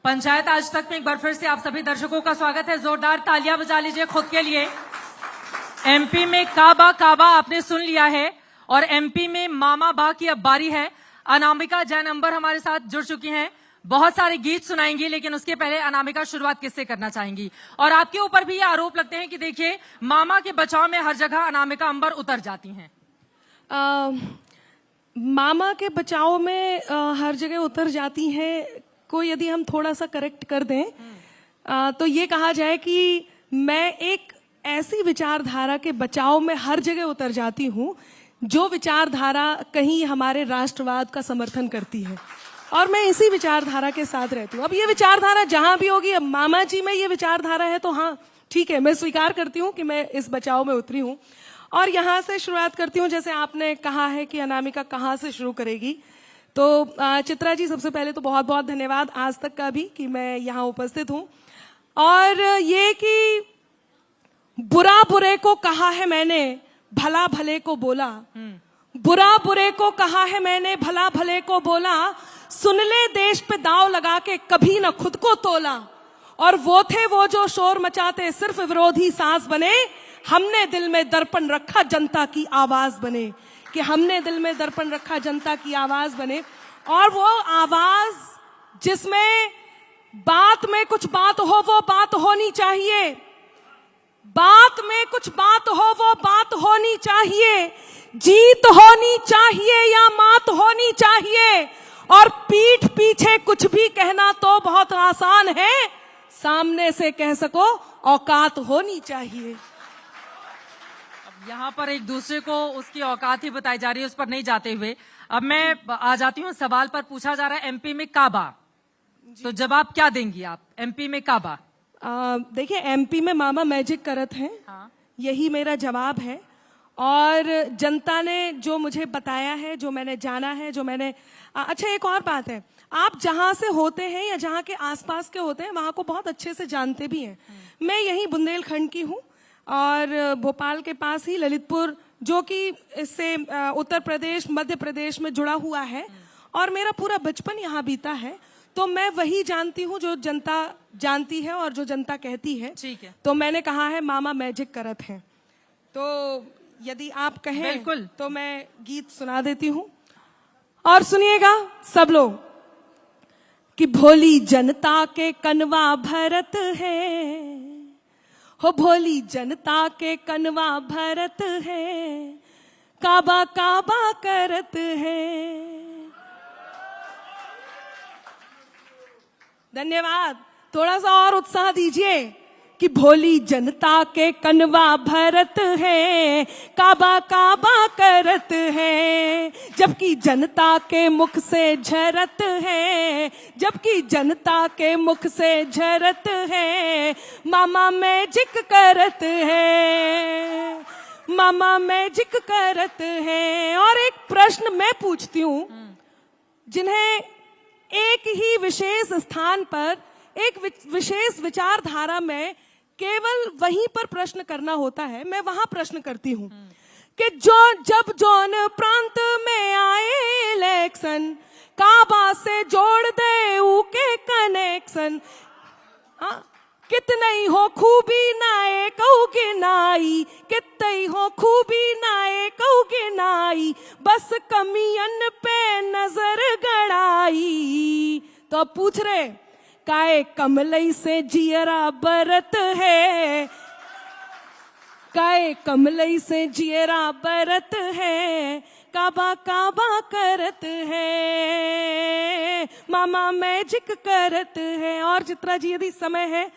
पंचायत आज तक में एक बार फिर से आप सभी दर्शकों का स्वागत है। जोरदार तालियां बजा लीजिए खुद के लिए। एमपी में काबा काबा आपने सुन लिया है और एमपी में मामा बा की अब बारी है। अनामिका जैन अंबर हमारे साथ जुड़ चुकी हैं, बहुत सारे गीत सुनाएंगी, लेकिन उसके पहले अनामिका शुरुआत किससे करना चाहेंगी? और आपके ऊपर भी ये आरोप लगते हैं कि देखिए मामा के बचाव में हर जगह अनामिका अंबर उतर जाती हैं। मामा के बचाव में हर जगह उतर जाती हैं को यदि हम थोड़ा सा करेक्ट कर दें तो ये कहा जाए कि मैं एक ऐसी विचारधारा के बचाव में हर जगह उतर जाती हूँ जो विचारधारा कहीं हमारे राष्ट्रवाद का समर्थन करती है, और मैं इसी विचारधारा के साथ रहती हूँ। अब ये विचारधारा जहां भी होगी, अब मामा जी में ये विचारधारा है तो हाँ ठीक है, मैं स्वीकार करती हूँ कि मैं इस बचाव में उतरी हूँ और यहाँ से शुरुआत करती हूँ। जैसे आपने कहा है कि अनामिका कहाँ से शुरू करेगी, तो चित्रा जी सबसे पहले तो बहुत बहुत धन्यवाद आज तक का भी कि मैं यहाँ उपस्थित हूँ। और ये कि बुरा बुरे को कहा है मैंने, भला भले को बोला, बुरा बुरे को कहा है मैंने, भला भले को बोला, सुन ले देश पे दाव लगा के कभी न खुद को तोला, और वो थे वो जो शोर मचाते सिर्फ विरोधी सांस बने, हमने दिल में दर्पण रखा जनता की आवाज बने, कि हमने दिल में दर्पण रखा जनता की आवाज बने। और वो आवाज जिसमें बात में कुछ बात हो वो बात होनी चाहिए, बात में कुछ बात हो वो बात होनी चाहिए, जीत होनी चाहिए या मात होनी चाहिए, और पीठ पीछे कुछ भी कहना तो बहुत आसान है, सामने से कह सको औकात होनी चाहिए। यहाँ पर एक दूसरे को उसकी औकात ही बताई जा रही है, उस पर नहीं जाते हुए अब मैं आ जाती हूँ सवाल पर। पूछा जा रहा है एमपी में काबा, तो जवाब क्या देंगी आप? एमपी में काबा, देखिए एमपी में मामा मैजिक करत हैं, हाँ। यही मेरा जवाब है। और जनता ने जो मुझे बताया है, जो मैंने जाना है, जो मैंने अच्छा एक और बात है, आप जहां से होते हैं या जहां के आसपास के होते हैं वहां को बहुत अच्छे से जानते भी हैं। मैं यही बुंदेलखंड की हूँ और भोपाल के पास ही ललितपुर, जो कि इससे उत्तर प्रदेश मध्य प्रदेश में जुड़ा हुआ है, और मेरा पूरा बचपन यहाँ बीता है, तो मैं वही जानती हूँ जो जनता जानती है और जो जनता कहती है। ठीक है, तो मैंने कहा है मामा मैजिक करत हैं, तो यदि आप कहें बिल्कुल तो मैं गीत सुना देती हूँ और सुनिएगा सब लोग कि भोली जनता के कनवा भरत है, हो भोली जनता के कनवा भरत है, काबा काबा करत है। धन्यवाद, थोड़ा सा और उत्साह दीजिए कि भोली जनता के कनवा भरत है, काबा काबा करत है, जबकि जनता के मुख से झरत है, जबकि जनता के मुख से झरत है, मामा मैजिक करत है, मामा मैजिक करत है। और एक प्रश्न मैं पूछती हूँ, जिन्हें एक ही विशेष स्थान पर एक विशेष विचारधारा में केवल वहीं पर प्रश्न करना होता है, मैं वहां प्रश्न करती हूँ कि जो जब जौन प्रांत में आए इलेक्शन, काबा से जोड़ दे उके कनेक्शन, हाँ कितनी हो खूबी नाए कहोगे नाई, कितनी हो खूबी नाए कहोगे नाई, बस कमियन पे नजर गड़ाई। तो अब पूछ रहे काए कमलई से जियरा बरत है, काए कमलई से जियरा बरत है, काबा काबा करत है, मामा मैजिक करत है। और चित्रा जी यदि समय है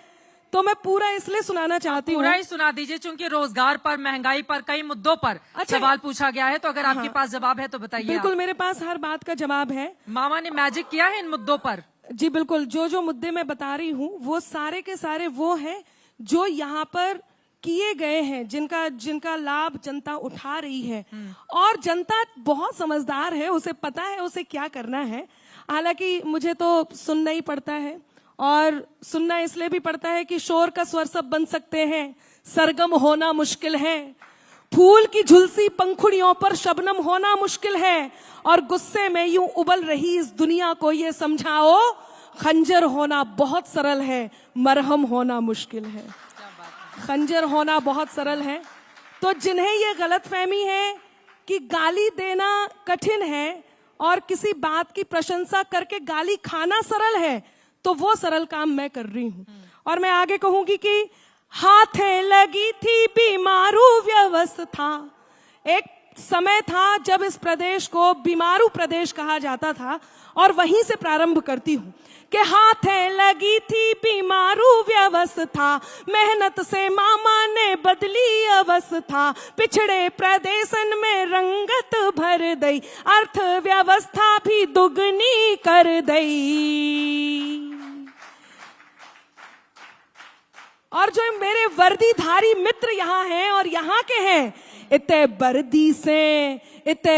तो मैं पूरा इसलिए सुनाना चाहती हूँ। पूरा ही सुना दीजिए, चूंकि रोजगार पर, महंगाई पर, कई मुद्दों पर सवाल पूछा गया है, तो अगर आपके पास जवाब है तो बताइए। बिल्कुल, मेरे पास हर बात का जवाब है। मामा ने मैजिक किया है इन मुद्दों पर? जी बिल्कुल, जो जो मुद्दे मैं बता रही हूँ वो सारे के सारे वो हैं जो यहाँ पर किए गए हैं, जिनका लाभ जनता उठा रही है। और जनता बहुत समझदार है, उसे पता है उसे क्या करना है। हालांकि मुझे तो सुनना ही पड़ता है, और सुनना इसलिए भी पड़ता है कि शोर का स्वर सब बन सकते हैं, सरगम होना मुश्किल है, फूल की झुलसी पंखुड़ियों पर शबनम होना मुश्किल है, और गुस्से में यूं उबल रही इस दुनिया को ये समझाओ खंजर होना बहुत सरल है, मरहम होना मुश्किल है। खंजर होना बहुत सरल है, तो जिन्हें ये गलतफहमी है कि गाली देना कठिन है और किसी बात की प्रशंसा करके गाली खाना सरल है, तो वो सरल काम मैं कर रही हूं। और मैं आगे कहूंगी कि हाथे लगी थी बीमारू व्यवस्था। एक समय था जब इस प्रदेश को बीमारू प्रदेश कहा जाता था, और वहीं से प्रारंभ करती हूं कि हाथे लगी थी बीमारू व्यवस्था, मेहनत से मामा ने बदली अवस्था, पिछड़े प्रदेशन में रंगत भर दई, अर्थव्यवस्था भी दुगनी कर दई। और जो मेरे वर्दीधारी मित्र यहाँ हैं और यहाँ के हैं, इते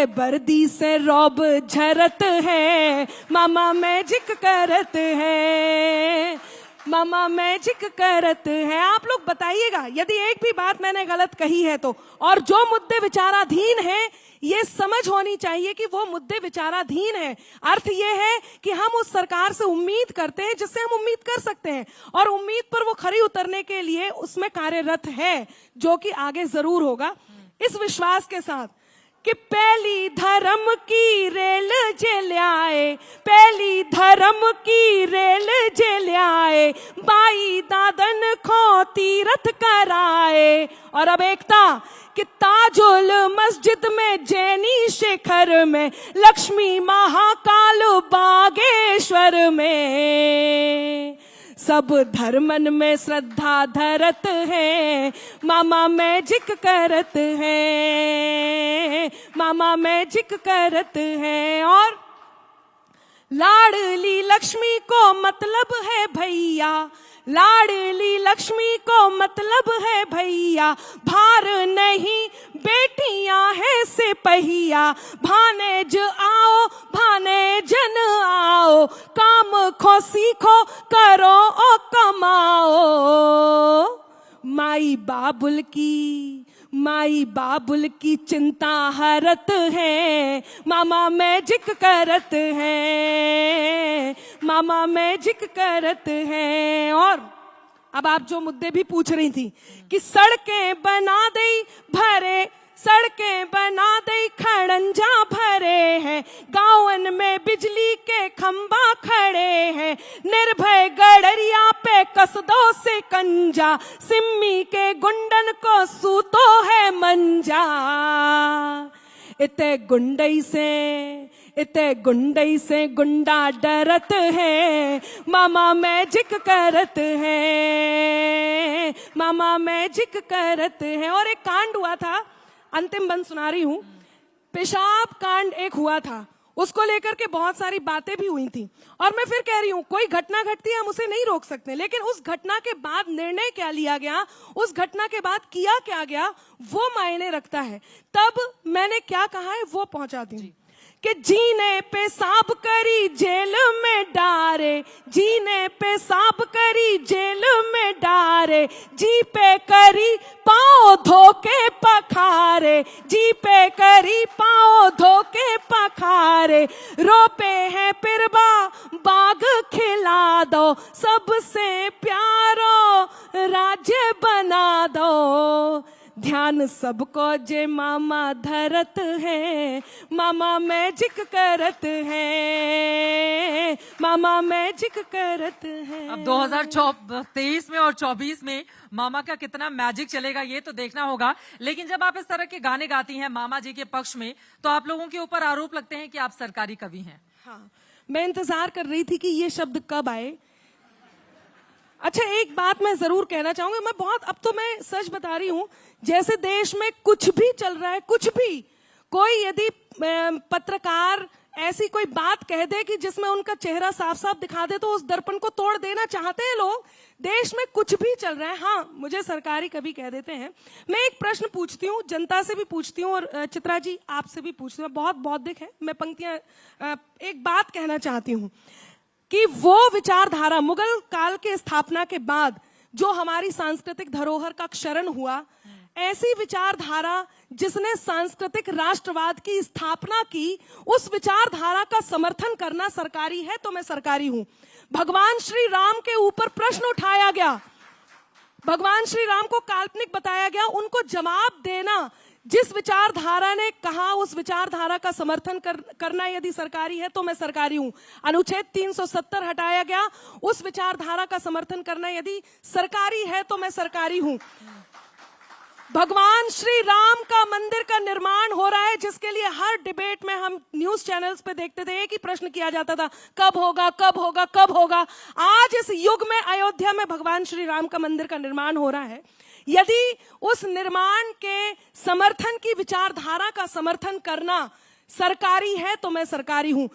बर्दी से रौब झरत है, मामा मैजिक करत है, मामा मैजिक करत है। आप लोग बताइएगा यदि एक भी बात मैंने गलत कही है तो, और जो मुद्दे विचाराधीन हैं ये समझ होनी चाहिए कि वो मुद्दे विचाराधीन है। अर्थ ये है कि हम उस सरकार से उम्मीद करते हैं जिससे हम उम्मीद कर सकते हैं, और उम्मीद पर वो खरी उतरने के लिए उसमें कार्यरत है, जो कि आगे जरूर होगा, इस विश्वास के साथ कि पहली धर्म की रेल जेल आए, पहली धर्म की रेल जेल आए, बाई दादन को तीरथ कराए। और अब एकता कि ताजुल मस्जिद में, जैनी शिखर में, लक्ष्मी महाकाल बागेश्वर में, सब धर्मन में श्रद्धा धरत है, मामा मैजिक करत है, मामा मैजिक करत है। और लाडली लक्ष्मी को मतलब है भैया, लाडली लक्ष्मी को मतलब है भैया, भार नहीं बेटियां हैं सिपहिया, भानेज आओ भानेजन आओ, काम खो सीखो करो ओ कमाओ, माई बाबुल की चिंता हरत है, मामा मैजिक करत है, मामा मैजिक करत है। और अब आप जो मुद्दे भी पूछ रही थी कि सड़कें बना दई भरे, सड़कें बना दई खड़ंजा भरे हैं, गाँवन में बिजली के खंबा खड़े हैं, निर्भय गडरिया पे कस दो से कंजा, सिम्मी के गुंडन को सूतो है मंजा। इते गुंडई से गुंडा डरत है, मामा मैजिक करत है, मामा मैजिक करत है। और एक कांड हुआ था, अंतिम बंद सुना रही हूं, पेशाब कांड एक हुआ था, उसको लेकर के बहुत सारी बातें भी हुई थी। और मैं फिर कह रही हूं, कोई घटना घटती है हम उसे नहीं रोक सकते, लेकिन उस घटना के बाद निर्णय क्या लिया गया, उस घटना के बाद किया क्या गया, वो मायने रखता है। तब मैंने क्या कहा है वो पहुंचाती हूँ कि जीने पे साब करी जेल में डारे, जीने पे साब करी जेल में डारे, जी पे करी पाँव धोके पखारे, जी पे करी पाँव धोके पखारे, रोपे हैं पिरबा बाग खिला दो, सबसे प्यारो राज्य बना दो, ध्यान सबको जे मामा धरत है, मामा मैजिक करत है, मामा मैजिक करत है। अब 2023 में और 24 में मामा का कितना मैजिक चलेगा ये तो देखना होगा। लेकिन जब आप इस तरह के गाने गाती हैं मामा जी के पक्ष में, तो आप लोगों के ऊपर आरोप लगते हैं कि आप सरकारी कवि हैं। हाँ, मैं इंतजार कर रही थी कि ये शब्द कब आए। अच्छा, एक बात मैं जरूर कहना चाहूंगी, मैं बहुत, अब तो मैं सच बता रही हूं, जैसे देश में कुछ भी चल रहा है, कुछ भी, कोई यदि पत्रकार ऐसी कोई बात कह दे कि जिसमें उनका चेहरा साफ साफ दिखा दे, तो उस दर्पण को तोड़ देना चाहते हैं लोग। देश में कुछ भी चल रहा है, हाँ मुझे सरकारी कवि कह देते हैं। मैं एक प्रश्न पूछती हूँ, जनता से भी पूछती हूँ, और चित्रा जी आपसे भी पूछती हूँ, बहुत बौद्धिक है, मैं पंक्तियां एक बात कहना चाहती हूँ कि वो विचारधारा मुगल काल के स्थापना के बाद जो हमारी सांस्कृतिक धरोहर का क्षरण हुआ, ऐसी विचारधारा जिसने सांस्कृतिक राष्ट्रवाद की स्थापना की, उस विचारधारा का समर्थन करना सरकारी है, तो मैं सरकारी हूं। भगवान श्री राम के ऊपर प्रश्न उठाया गया, भगवान श्री राम को काल्पनिक बताया गया, उनको जवाब देना, जिस विचारधारा ने कहा उस विचारधारा का समर्थन करना यदि सरकारी है तो मैं सरकारी हूं। अनुच्छेद 370 हटाया गया, उस विचारधारा का समर्थन करना यदि सरकारी है तो मैं सरकारी हूं। भगवान श्री राम का मंदिर का निर्माण हो रहा है, जिसके लिए हर डिबेट में हम न्यूज चैनल्स पे देखते थे, एक ही प्रश्न किया जाता था, कब होगा कब होगा कब होगा। आज इस युग में अयोध्या में भगवान श्री राम का मंदिर का निर्माण हो रहा है। यदि उस निर्माण के समर्थन की विचारधारा का समर्थन करना सरकारी है तो मैं सरकारी हूं।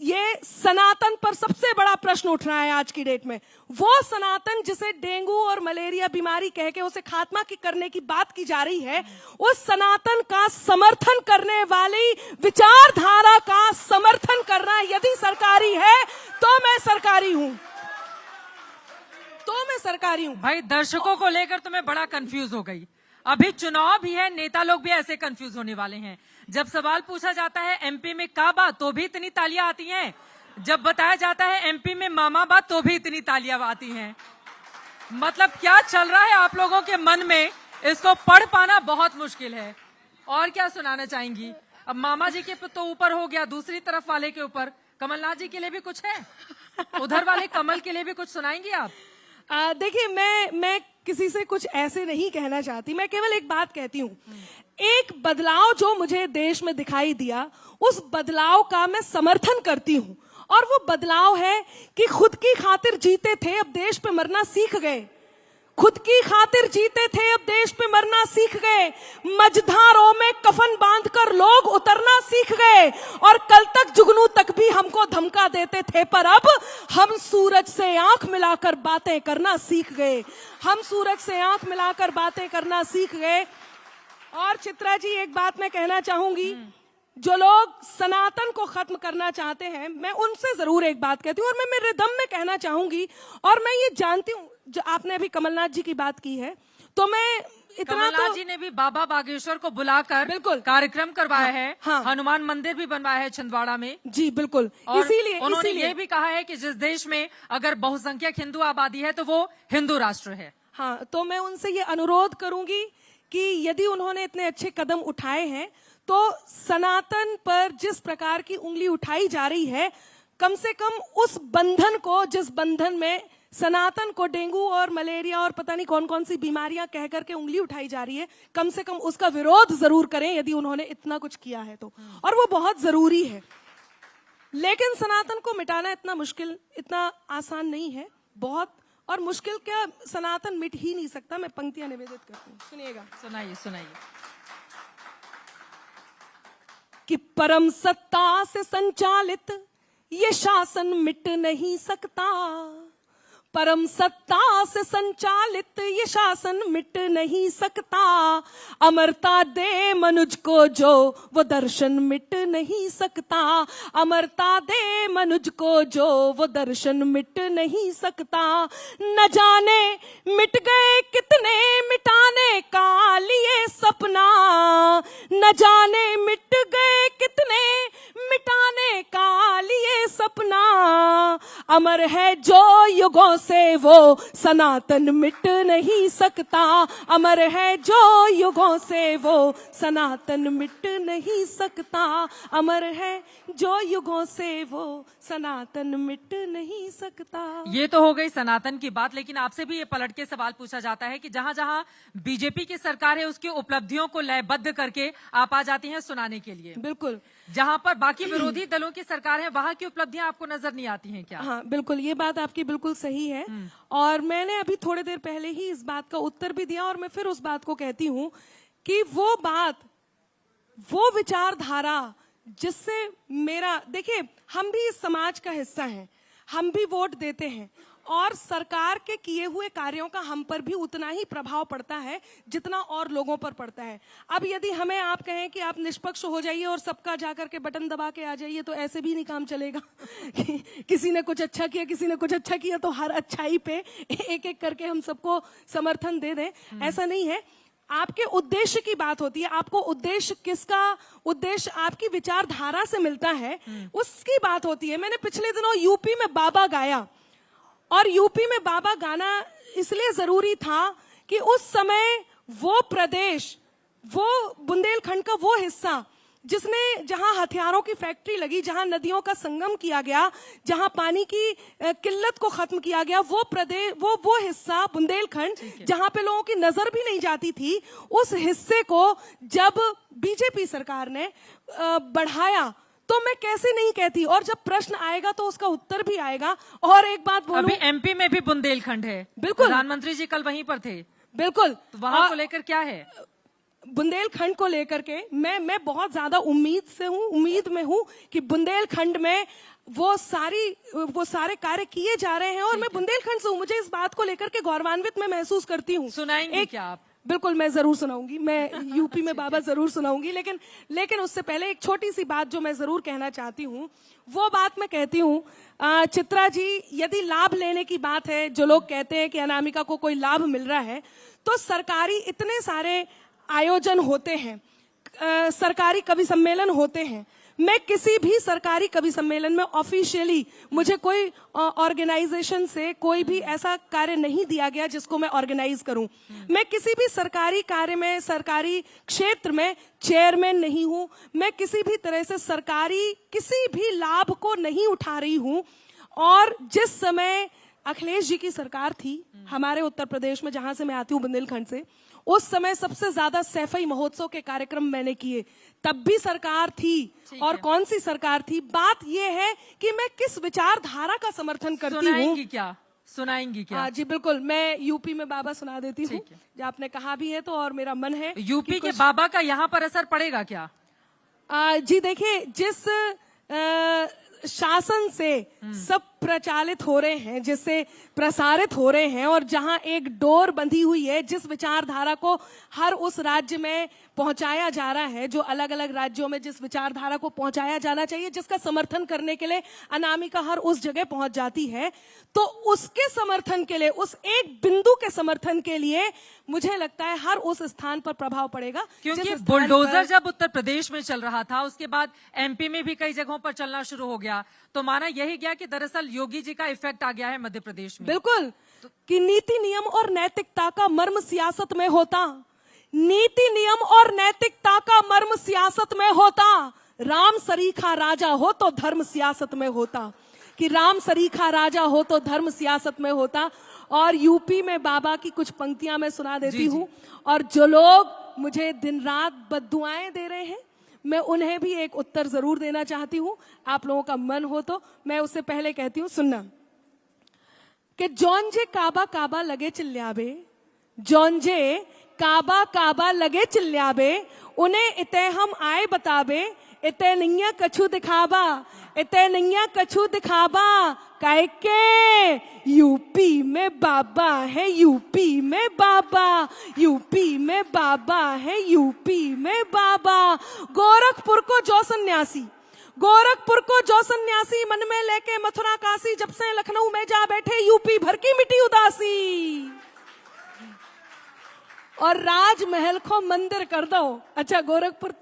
ये सनातन पर सबसे बड़ा प्रश्न उठ रहा है आज की डेट में। वो सनातन जिसे डेंगू और मलेरिया बीमारी कह के उसे खात्मा की करने की बात की जा रही है, उस सनातन का समर्थन करने वाली विचारधारा का समर्थन करना यदि सरकारी है तो मैं सरकारी हूं, तो मैं सरकारी हूं। भाई दर्शकों को लेकर तो मैं बड़ा कंफ्यूज हो गई। अभी चुनाव भी है, नेता लोग भी ऐसे कंफ्यूज होने वाले हैं। जब सवाल पूछा जाता है एमपी में काबा तो भी इतनी तालियां आती हैं, जब बताया जाता है एमपी में मामाबाद तो भी इतनी तालियां आती हैं। मतलब क्या चल रहा है आप लोगों के मन में, इसको पढ़ पाना बहुत मुश्किल है। और क्या सुनाना चाहेंगी? अब मामा जी के तो ऊपर हो गया, दूसरी तरफ वाले के ऊपर कमलनाथ जी के लिए भी कुछ है, उधर वाले कमल के लिए भी कुछ सुनाएंगी आप? देखिए, मैं किसी से कुछ ऐसे नहीं कहना चाहती, मैं केवल एक बात कहती हूँ, एक बदलाव जो मुझे देश में दिखाई दिया उस बदलाव का मैं समर्थन करती हूँ। और वो बदलाव है कि खुद की खातिर जीते थे, अब देश पे मरना सीख गए। खुद की खातिर जीते थे, अब देश पे मरना सीख गए। मझधारों में कफन बांधकर लोग उतरना सीख गए। और कल तक जुगनू तक भी हमको धमका देते थे, पर अब हम सूरज से आंख मिलाकर बातें करना सीख गए। हम सूरज से आंख मिलाकर बातें करना सीख गए। और चित्रा जी, एक बात मैं कहना चाहूंगी, जो लोग सनातन को खत्म करना चाहते हैं, मैं उनसे जरूर एक बात कहती हूँ और मैं मेरे दम में कहना चाहूंगी। और मैं ये जानती हूँ, जो आपने अभी कमलनाथ जी की बात की है, तो मैं इतना, कमलनाथ जी ने भी बाबा बागेश्वर को बुलाकर बिल्कुल कार्यक्रम करवाया है। हाँ। हनुमान मंदिर भी बनवाया है छिंदवाड़ा में। जी बिल्कुल। इसीलिए उन्होंने ये भी कहा है कि जिस देश में अगर बहुसंख्यक हिंदू आबादी है तो वो हिंदू राष्ट्र है। हाँ, तो मैं उनसे ये अनुरोध करूंगी कि यदि उन्होंने इतने अच्छे कदम उठाए हैं तो सनातन पर जिस प्रकार की उंगली उठाई जा रही है, कम से कम उस बंधन को, जिस बंधन में सनातन को डेंगू और मलेरिया और पता नहीं कौन कौन सी बीमारियां कह करके उंगली उठाई जा रही है, कम से कम उसका विरोध जरूर करें यदि उन्होंने इतना कुछ किया है तो। और वो बहुत जरूरी है। लेकिन सनातन को मिटाना इतना मुश्किल, इतना आसान नहीं है, बहुत। और मुश्किल क्या, सनातन मिट ही नहीं सकता। मैं पंक्तियां निवेदित करती हूँ, सुनिएगा। सुनाइए सुनाइए। कि परम सत्ता से संचालित ये शासन मिट नहीं सकता, परम सत्ता से संचालित ये शासन मिट नहीं सकता। अमरता दे मनुज को जो वो दर्शन मिट नहीं सकता, अमरता दे मनुज को जो वो दर्शन मिट नहीं सकता। न जाने मिट गए कितने मिटाने का लिए सपना, न जाने मिट गए कितने मिटाने का लिए सपना। अमर है जो युगों से वो सनातन मिट नहीं सकता, अमर है जो युगों से वो सनातन मिट नहीं सकता, अमर है जो युगों से वो सनातन मिट नहीं सकता। ये तो हो गई सनातन की बात, लेकिन आपसे भी ये पलट के सवाल पूछा जाता है कि जहां जहां बीजेपी की सरकार है उसकी उपलब्धियों को लयबद्ध करके आप आ जाती हैं सुनाने के लिए। बिल्कुल। जहां पर बाकी विरोधी दलों की सरकार है वहां की उपलब्धियां आपको नजर नहीं आती हैं क्या? हाँ बिल्कुल, ये बात आपकी बिल्कुल सही है। और मैंने अभी थोड़ी देर पहले ही इस बात का उत्तर भी दिया और मैं फिर उस बात को कहती हूँ कि वो बात, वो विचारधारा जिससे मेरा, देखिए हम भी इस समाज का हिस्सा हैं, हम भी वोट देते हैं और सरकार के किए हुए कार्यों का हम पर भी उतना ही प्रभाव पड़ता है जितना और लोगों पर पड़ता है। अब यदि हमें आप कहें कि आप निष्पक्ष हो जाइए और सबका जाकर के बटन दबा के आ जाइए, तो ऐसे भी नहीं काम चलेगा। किसी ने कुछ अच्छा किया, किसी ने कुछ अच्छा किया, तो हर अच्छाई पे एक एक करके हम सबको समर्थन दे दें, ऐसा नहीं है। आपके उद्देश्य की बात होती है, आपको उद्देश्य किसका, उद्देश्य आपकी विचारधारा से मिलता है, उसकी बात होती है। मैंने पिछले दिनों यूपी में बाबा गाया, और यूपी में बाबा गाना इसलिए जरूरी था कि उस समय वो प्रदेश, वो बुंदेलखंड का वो हिस्सा जिसने, जहां हथियारों की फैक्ट्री लगी, जहां नदियों का संगम किया गया, जहां पानी की किल्लत को खत्म किया गया, वो प्रदेश, वो हिस्सा बुंदेलखंड जहां पे लोगों की नजर भी नहीं जाती थी, उस हिस्से को जब बीजेपी सरकार ने बढ़ाया तो मैं कैसे नहीं कहती। और जब प्रश्न आएगा तो उसका उत्तर भी आएगा। और एक बात बोलूं, अभी एमपी में भी बुंदेलखंड है, बिल्कुल, प्रधानमंत्री जी कल वहीं पर थे, बिल्कुल, तो वहां को लेकर क्या है? बुंदेलखंड को लेकर के मैं बहुत ज्यादा उम्मीद में हूं कि बुंदेलखंड में वो सारे कार्य किए जा रहे हैं। और मैं बुंदेलखंड से हूं, मुझे इस बात को लेकर के गौरवान्वित मैं महसूस करती हूं। सुनाएंगे क्या आप? बिल्कुल, मैं जरूर सुनाऊंगी, मैं यूपी में बाबा जरूर सुनाऊंगी। लेकिन उससे पहले एक छोटी सी बात जो मैं जरूर कहना चाहती हूँ, वो बात मैं कहती हूँ, चित्रा जी, यदि लाभ लेने की बात है, जो लोग कहते हैं कि अनामिका को कोई लाभ मिल रहा है, तो सरकारी इतने सारे आयोजन होते हैं, सरकारी कवि सम्मेलन होते हैं। मैं किसी भी सरकारी कवि सम्मेलन में ऑफिशियली, मुझे कोई ऑर्गेनाइजेशन से कोई भी ऐसा कार्य नहीं दिया गया जिसको मैं ऑर्गेनाइज करूं। मैं किसी भी सरकारी कार्य में, सरकारी क्षेत्र में चेयरमैन नहीं हूं। मैं किसी भी तरह से सरकारी किसी भी लाभ को नहीं उठा रही हूं। और जिस समय अखिलेश जी की सरकार थी हमारे उत्तर प्रदेश में, जहां से मैं आती हूँ बुंदेलखंड से, उस समय सबसे ज्यादा सैफई महोत्सव के कार्यक्रम मैंने किए। तब भी सरकार थी। और कौन सी सरकार थी? बात यह है कि मैं किस विचारधारा का समर्थन करती हूँ। सुनाएंगी क्या? जी बिल्कुल, मैं यूपी में बाबा सुना देती हूँ, जो आपने कहा भी है तो, और मेरा मन है। यूपी के बाबा का यहाँ पर असर पड़ेगा क्या? जी देखिए, जिस शासन से सब प्रचालित हो रहे हैं, जिससे प्रसारित हो रहे हैं, और जहां एक डोर बंधी हुई है, जिस विचारधारा को हर उस राज्य में पहुंचाया जा रहा है, जो अलग अलग राज्यों में जिस विचारधारा को पहुंचाया जाना चाहिए, जिसका समर्थन करने के लिए अनामिका हर उस जगह पहुंच जाती है, तो उसके समर्थन के लिए, उस एक बिंदु के समर्थन के लिए मुझे लगता है हर उस स्थान पर प्रभाव पड़ेगा। क्योंकि बुलडोजर जब उत्तर प्रदेश में चल रहा था, उसके बाद एमपी में भी कई जगहों पर चलना शुरू हो गया, तो माना यही गया कि दरअसल योगी जी का इफेक्ट आ गया है मध्य प्रदेश में। बिल्कुल, कि नीति नियम और नैतिकता का मर्म सियासत में होता, नीति नियम और नैतिकता का मर्म सियासत में होता। राम सरीखा राजा हो तो धर्म सियासत में होता, कि राम सरीखा राजा हो तो धर्म सियासत में होता। और यूपी में बाबा की कुछ पंक्तियां मैं सुना देती हूँ, और जो लोग मुझे दिन रात बद्दुआएं दे रहे हैं, मैं उन्हें भी एक उत्तर जरूर देना चाहती हूँ। आप लोगों का मन हो तो मैं उससे पहले कहती हूँ, सुनना, कि जौनजे काबा काबा लगे चिल्लाबे, जौनजे काबा काबा लगे चिल्लाबे, उन्हें इते हम आए बताबे, इते नैया कछु दिखाबा, इते नैया कछु दिखाबा, काहे के यूपी में बाबा है, यूपी में बाबा, यूपी में बाबा है, यूपी में बाबा। गोरखपुर को जो सन्यासी, गोरखपुर को जो सन्यासी, मन में लेके मथुरा काशी, जब से लखनऊ में जा बैठे, यूपी भर की मिटी उदासी। और राजमहल को मंदिर कर दो। अच्छा, गोरखपुर,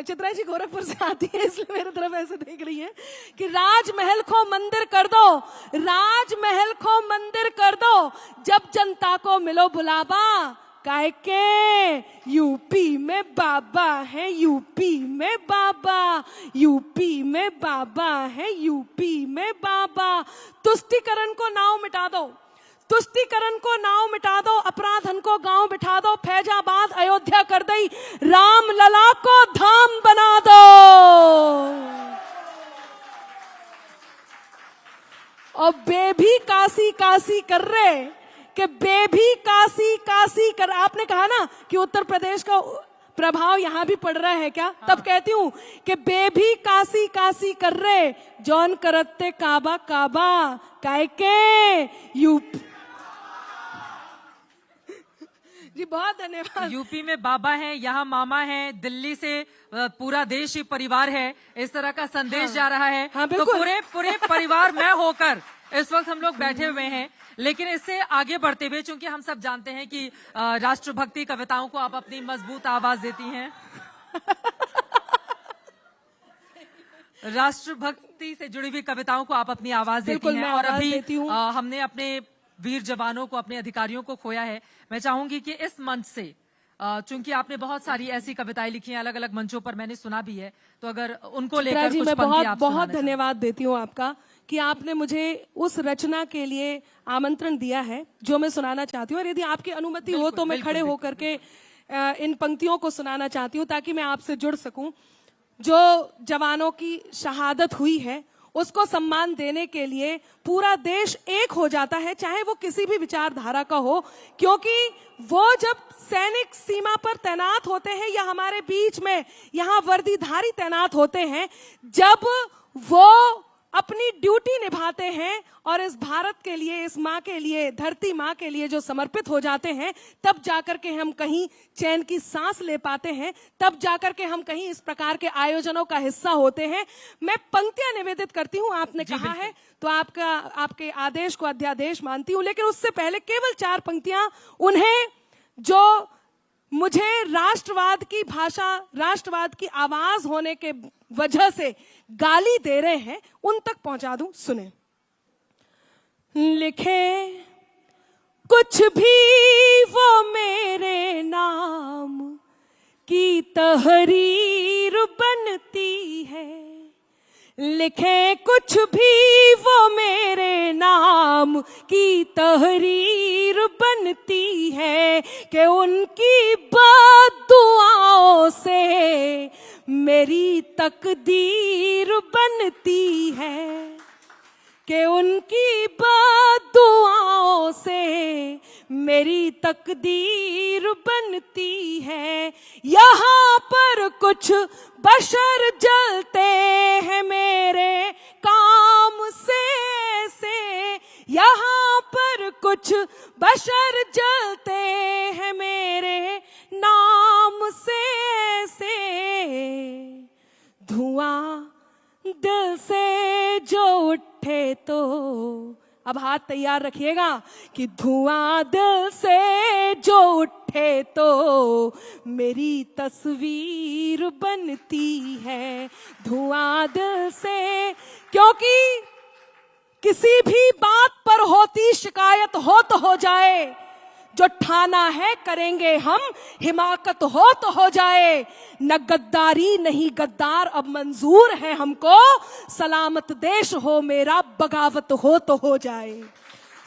चित्रा जी गोरखपुर से आती है इसलिए मेरे तरफ ऐसे देख रही है, कि राजमहल को मंदिर कर दो, राजमहल को मंदिर कर दो, जब जनता को मिलो बुलावा, काहे के यूपी में बाबा है, यूपी में बाबा, यूपी में बाबा है, यूपी में बाबा। तुष्टिकरण को नाव मिटा दो, तुष्टिकरण को नाव मिटा दो, अपराधन को गांव बिठा दो, फैजाबाद अयोध्या कर दई, राम लला को धाम बना दो। और बेभी काशी काशी कर रहे, कि बेभी काशी काशी कर। आपने कहा ना कि उत्तर प्रदेश का प्रभाव यहां भी पड़ रहा है क्या? तब कहती हूं कि बेभी काशी काशी कर रहे, जौन करते काबा काबा, काहे के यूपी। जी बहुत धन्यवाद। यूपी में बाबा हैं, यहाँ मामा हैं, दिल्ली से पूरा देश ही परिवार है, इस तरह का संदेश जा रहा है। तो पूरे परिवार में होकर इस वक्त हम लोग बैठे हुए हैं। लेकिन इससे आगे बढ़ते हुए, चूंकि हम सब जानते हैं कि राष्ट्रभक्ति कविताओं को आप अपनी मजबूत आवाज देती हैं, राष्ट्रभक्ति देशभक्ति से जुड़ी हुई कविताओं को आप अपनी आवाज देती बिल्कुल, हैं मैं और आवाज अभी देती हूँ। हमने अपने वीर जवानों को, अपने अधिकारियों को खोया है। मैं चाहूंगी कि इस मंच से, चूंकि आपने बहुत सारी ऐसी कविताएं लिखी हैं, अलग अलग मंचों पर मैंने सुना भी है, तो अगर उनको लेकर जी, कुछ मैं पंक्ति बहुत आप बहुत सुनाना चाहें। धन्यवाद देती हूँ आपका कि आपने मुझे उस रचना के लिए आमंत्रण दिया है जो मैं सुनाना चाहती हूँ, और यदि आपकी अनुमति हो तो मैं खड़े होकर के इन पंक्तियों को सुनाना चाहती हूँ ताकि मैं आपसे जुड़ सकूं। जो जवानों की शहादत हुई है उसको सम्मान देने के लिए पूरा देश एक हो जाता है, चाहे वो किसी भी विचारधारा का हो, क्योंकि वो जब सैनिक सीमा पर तैनात होते हैं या हमारे बीच में यहाँ वर्दीधारी तैनात होते हैं, जब वो अपनी ड्यूटी निभाते हैं और इस भारत के लिए, इस माँ के लिए, धरती माँ के लिए जो समर्पित हो जाते हैं, तब जाकर के हम कहीं चैन की सांस ले पाते हैं, तब जाकर के हम कहीं इस प्रकार के आयोजनों का हिस्सा होते हैं। मैं पंक्तियां निवेदित करती हूँ, आपने कहा है तो आपके आदेश को अध्यादेश मानती हूँ, लेकिन उससे पहले केवल 4 पंक्तियां उन्हें जो मुझे राष्ट्रवाद की भाषा, राष्ट्रवाद की आवाज होने के वजह से गाली दे रहे हैं, उन तक पहुंचा दूं। सुने। लिखे कुछ भी वो मेरे नाम की तहरीर बनती है, लिखे कुछ भी वो मेरे नाम की तहरीर बनती है, कि उनकी बद्दुआओं से मेरी तकदीर बनती है, कि उनकी बद्दुआओं से मेरी तकदीर बनती है। यहाँ पर कुछ बशर जलते हैं मेरे काम से, यहाँ पर कुछ बशर जलते हैं मेरे नाम से। धुआं दिल से जो उठे तो, अब हाथ तैयार रखिएगा, कि धुआं दिल से जो उठे तो मेरी तस्वीर बनती है, धुआं दिल से। क्योंकि किसी भी बात पर होती शिकायत हो तो हो जाए, जो ठाना है करेंगे हम, हिमाकत हो तो हो जाए, न गद्दारी नहीं गद्दार अब मंजूर है हमको, सलामत देश हो मेरा बगावत हो तो हो जाए,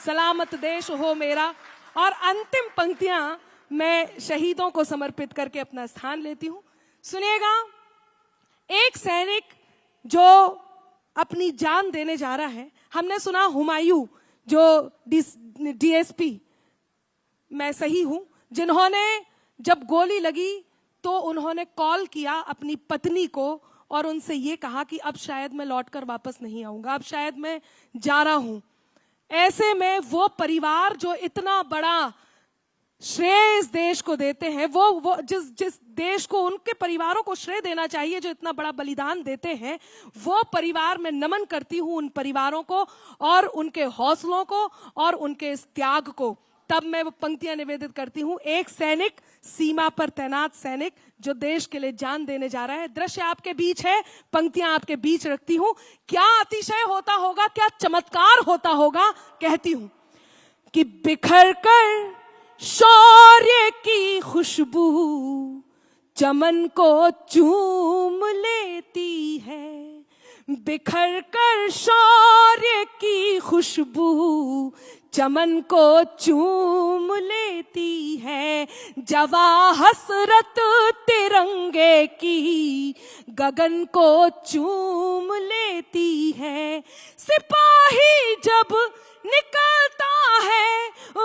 सलामत देश हो मेरा। और अंतिम पंक्तियां मैं शहीदों को समर्पित करके अपना स्थान लेती हूं। सुनिएगा, एक सैनिक जो अपनी जान देने जा रहा है, हमने सुना हुमायूं जो डीएसपी, मैं सही हूं, जिन्होंने जब गोली लगी तो उन्होंने कॉल किया अपनी पत्नी को और उनसे ये कहा कि अब शायद मैं लौटकर वापस नहीं आऊंगा, अब शायद मैं जा रहा हूं। ऐसे में वो परिवार जो इतना बड़ा श्रेय इस देश को देते हैं, वो जिस देश को, उनके परिवारों को श्रेय देना चाहिए जो इतना बड़ा बलिदान देते हैं, वो परिवार मैं नमन करती हूं उन परिवारों को और उनके हौसलों को और उनके इस त्याग को। तब मैं वो पंक्तियां निवेदित करती हूं। एक सैनिक, सीमा पर तैनात सैनिक जो देश के लिए जान देने जा रहा है। दृश्य आपके बीच है, पंक्तियां आपके बीच रखती हूं। क्या अतिशय होता होगा, क्या चमत्कार होता होगा, कहती हूं कि बिखर कर शौर्य की खुशबू चमन को चूम लेती है, बिखर कर शौर्य की खुशबू चमन को चूम लेती है, जवा हसरत तिरंगे की गगन को चूम लेती है। सिपाही जब निकलता है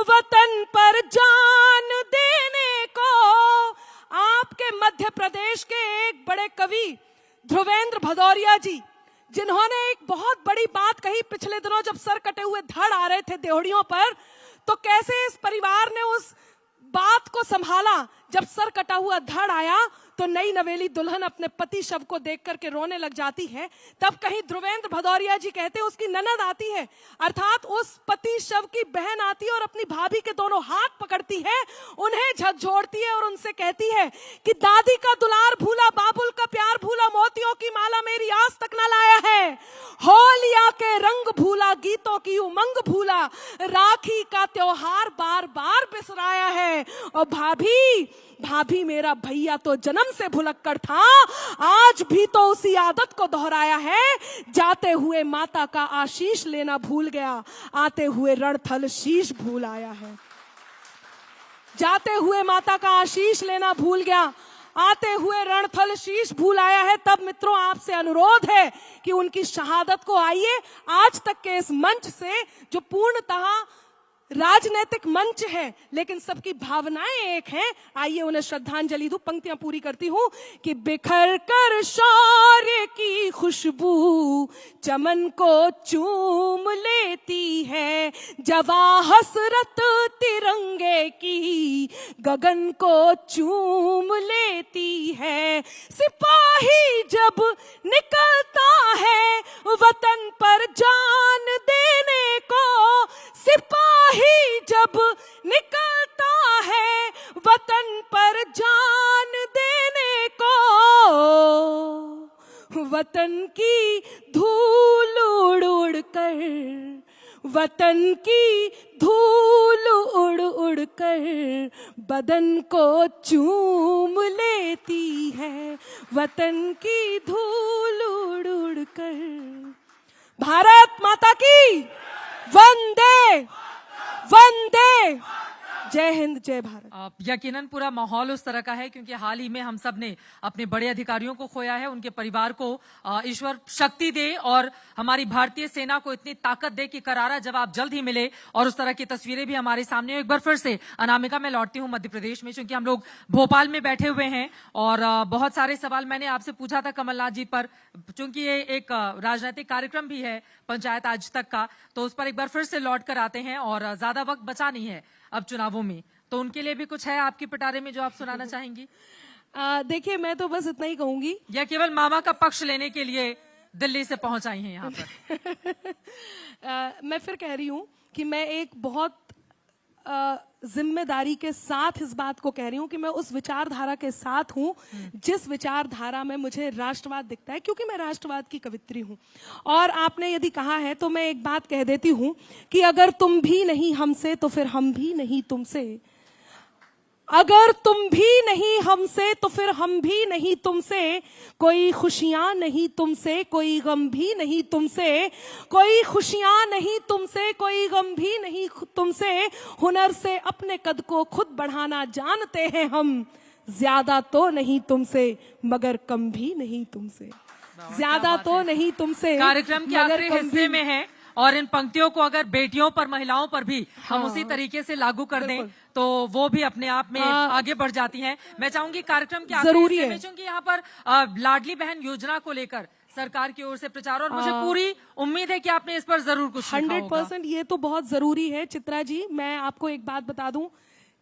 वतन पर जान देने को, आपके मध्य प्रदेश के एक बड़े कवि ध्रुवेंद्र भदौरिया जी, जिन्होंने एक बहुत बड़ी बात कही पिछले दिनों जब सर कटे हुए धड़ आ रहे थे देहड़ियों पर, तो कैसे इस परिवार ने उस बात को संभाला। जब सर कटा हुआ धड़ आया तो नई नवेली दुल्हन अपने पति शव को देख करके रोने लग जाती है। तब कहीं ध्रुवेंद्र भदौरिया जी कहते हैं उसकी ननद आती है, अर्थात उस पति शव की बहन आती है और अपनी भाभी के दोनों हाथ पकड़ती है, उन्हें झकझोरती है और उनसे कहती है कि दादी का दुलार भूला, बाबुल का प्यार भूला, मोतियों की माला मेरी आज तक न लाया है, होलिया के रंग भूला, गीतों की उमंग भूला, राखी का त्योहार बार बार बिसराया है। और भाभी मेरा भैया तो जन्म से भुलक्कड़ था, आज भी तो उसी आदत को दोहराया है, जाते हुए माता का आशीष लेना भूल गया, आते हुए रणथल शीश भूल आया है। जाते हुए माता का आशीष लेना भूल गया, आते हुए रणथल शीश भूल आया है। तब मित्रों आपसे अनुरोध है कि उनकी शहादत को आइए आज तक के इस मंच से, जो पूर्णतः राजनीतिक मंच है लेकिन सबकी भावनाएं एक हैं, आइए उन्हें श्रद्धांजलि दूं। पंक्तियां पूरी करती हूं कि बिखर कर शौर्य की खुशबू चमन को चूम लेती है, जवा हसरत तिरंगे की गगन को चूम लेती है, सिपाही जब निकलता है वतन पर जान देने को, सिपाही जब निकलता है वतन पर जान देने को, वतन की धूल उड़ उड़ कर, वतन की धूल उड़ उड़ कर बदन को चूम लेती है, वतन की धूल उड़ उड़ कर। भारत माता की वंदे वंदे, जय हिंद जय भारत। यकीनन पूरा माहौल उस तरह का है क्योंकि हाल ही में हम सब ने अपने बड़े अधिकारियों को खोया है, उनके परिवार को ईश्वर शक्ति दे और हमारी भारतीय सेना को इतनी ताकत दे कि करारा जवाब जल्द ही मिले। और उस तरह की तस्वीरें भी हमारे सामने। एक बार फिर से अनामिका मैं लौटती हूँ मध्य प्रदेश में, क्योंकि हम लोग भोपाल में बैठे हुए हैं और बहुत सारे सवाल मैंने आपसे पूछा था कमलनाथ जी पर, चूंकि ये एक राजनीतिक कार्यक्रम भी है पंचायत आज तक का, तो उस पर एक बार फिर से लौट कर आते हैं। और ज्यादा वक्त बचा नहीं है अब चुनावों में, तो उनके लिए भी कुछ है आपकी पिटारे में जो आप सुनाना चाहेंगी? देखिए मैं तो बस इतना ही कहूंगी, या केवल मामा का पक्ष लेने के लिए दिल्ली से पहुंच आई हैं यहाँ पर? मैं फिर कह रही हूं कि मैं एक बहुत जिम्मेदारी के साथ इस बात को कह रही हूं कि मैं उस विचारधारा के साथ हूं जिस विचारधारा में मुझे राष्ट्रवाद दिखता है, क्योंकि मैं राष्ट्रवाद की कवित्री हूं। और आपने यदि कहा है तो मैं एक बात कह देती हूं कि अगर तुम भी नहीं हमसे तो फिर हम भी नहीं तुमसे, अगर तुम भी नहीं हमसे तो फिर हम भी नहीं तुमसे, कोई खुशियां नहीं तुमसे, कोई गम भी नहीं तुमसे, कोई खुशियां नहीं तुमसे, कोई गम भी नहीं तुमसे, हुनर से अपने कद को खुद बढ़ाना जानते हैं हम, ज्यादा तो नहीं तुमसे मगर कम भी नहीं तुमसे, ज्यादा तो नहीं तुमसे। कार्यक्रम के आखिरी हिस्से में है और इन पंक्तियों को अगर बेटियों पर, महिलाओं पर भी हम उसी तरीके से लागू कर दें तो वो भी अपने आप में आगे बढ़ जाती हैं। मैं चाहूंगी कार्यक्रम के आखिरी हिस्से में, क्योंकि यहाँ पर लाडली बहन योजना को लेकर सरकार की ओर से प्रचार, और मुझे पूरी उम्मीद है कि आपने इस पर जरूर कुछ 100% ये तो बहुत जरूरी है। चित्रा जी मैं आपको एक बात बता दूं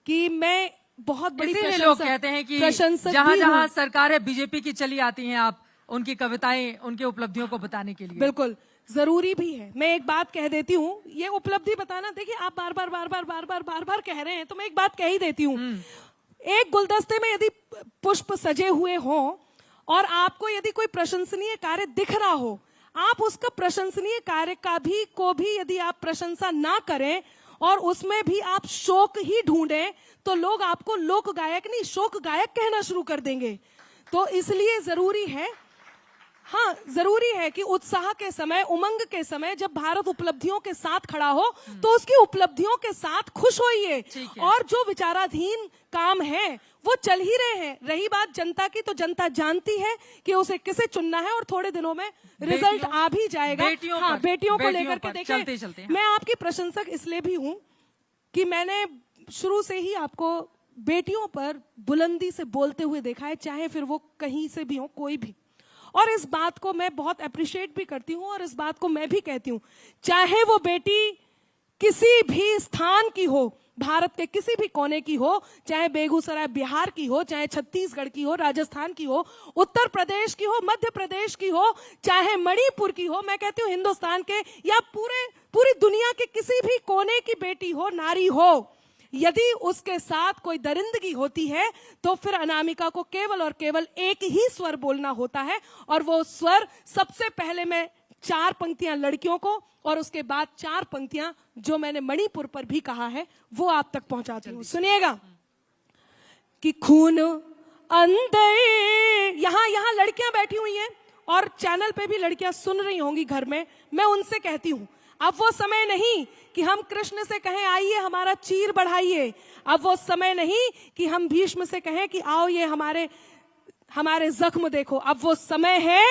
कि मैं बहुत बड़ी लोग कहते हैं कि जहाँ जहाँ सरकार है बीजेपी की चली आती हैं आप उनकी कविताएं, उनकी उपलब्धियों को बताने के लिए। बिल्कुल जरूरी भी है। मैं एक बात कह देती हूँ, ये उपलब्धि बताना, देखिए आप बार बार कह रहे हैं तो मैं एक बात कह ही देती हूँ। एक गुलदस्ते में यदि पुष्प सजे हुए हों और आपको यदि कोई प्रशंसनीय कार्य दिख रहा हो, आप उसका प्रशंसनीय कार्य को भी यदि आप प्रशंसा ना करें और उसमें भी आप शोक ही ढूंढें तो लोग आपको लोक गायक नहीं शोक गायक कहना शुरू कर देंगे। तो इसलिए जरूरी है, हाँ जरूरी है कि उत्साह के समय, उमंग के समय जब भारत उपलब्धियों के साथ खड़ा हो तो उसकी उपलब्धियों के साथ खुश होइए। और जो विचाराधीन काम है वो चल ही रहे हैं। रही बात जनता की, तो जनता जानती है कि उसे किसे चुनना है और थोड़े दिनों में रिजल्ट आ भी जाएगा। बेटियों को लेकर के देखिए, मैं आपकी प्रशंसक इसलिए भी हूँ कि मैंने शुरू से ही आपको बेटियों पर बुलंदी से बोलते हुए देखा है, चाहे फिर वो कहीं से भी हो, कोई भी। और इस बात को मैं बहुत अप्रिशिएट भी करती हूँ और इस बात को मैं भी कहती हूँ, चाहे वो बेटी किसी भी स्थान की हो, भारत के किसी भी कोने की हो, चाहे बेगूसराय बिहार की हो, चाहे छत्तीसगढ़ की हो, राजस्थान की हो, उत्तर प्रदेश की हो, मध्य प्रदेश की हो, चाहे मणिपुर की हो, मैं कहती हूँ हिंदुस्तान के या पूरी दुनिया के किसी भी कोने की बेटी हो, नारी हो, यदि उसके साथ कोई दरिंदगी होती है तो फिर अनामिका को केवल और केवल एक ही स्वर बोलना होता है, और वो स्वर सबसे पहले मैं 4 पंक्तियां लड़कियों को और उसके बाद 4 पंक्तियां जो मैंने मणिपुर पर भी कहा है वो आप तक पहुंचाती हूं। सुनिएगा कि खून अंदर, यहां लड़कियां बैठी हुई हैं और चैनल पे भी लड़कियां सुन रही होंगी घर में, मैं उनसे कहती हूं अब वो समय नहीं कि हम कृष्ण से कहें आइए हमारा चीर बढ़ाइए, अब वो समय नहीं कि हम भीष्म से कहें कि आओ ये हमारे जख्म देखो, अब वो समय है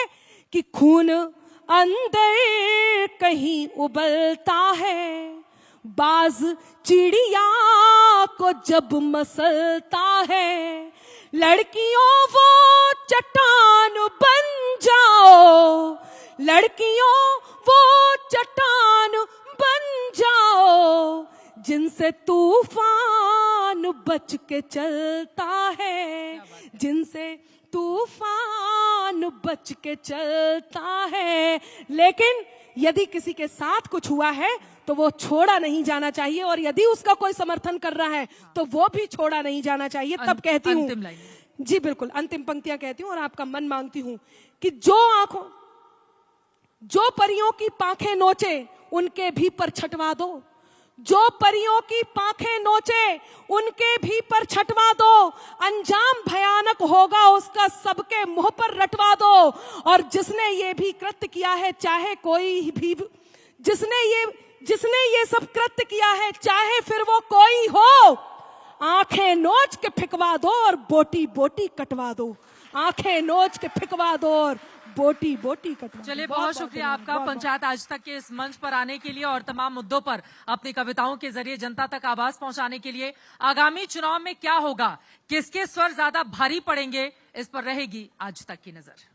कि खून अंदर कहीं उबलता है, बाज चिड़िया को जब मसलता है, लड़कियों वो चट्टान बन जाओ, लड़कियों वो चट्टान बन जाओ, जिनसे तूफान बच के चलता है, जिनसे तूफान बच के चलता है। लेकिन यदि किसी के साथ कुछ हुआ है तो वो छोड़ा नहीं जाना चाहिए, और यदि उसका कोई समर्थन कर रहा है तो वो भी छोड़ा नहीं जाना चाहिए। तब कहती हूँ, जी बिल्कुल अंतिम पंक्तियां कहती हूँ और आपका मन मांगती हूँ कि जो परियों की पांखें नोचे उनके भी पर छटवा दो, जो परियों की पांखें नोचे उनके भी पर छटवा दो, अंजाम भयानक होगा उसका सबके मुंह पर रटवा दो, और जिसने ये भी कृत्य किया है चाहे कोई भी, जिसने ये सब कृत्य किया है चाहे फिर वो कोई हो, आंखें नोच के फिकवा दो और बोटी बोटी कटवा दो, आंखें नोच के फिकवा दो और बोटी बोटी कटवा। चलिए बहुत शुक्रिया आपका पंचायत आज तक के इस मंच पर आने के लिए और तमाम मुद्दों पर अपनी कविताओं के जरिए जनता तक आवाज पहुंचाने के लिए। आगामी चुनाव में क्या होगा, किसके स्वर ज्यादा भारी पड़ेंगे, इस पर रहेगी आज तक की नजर।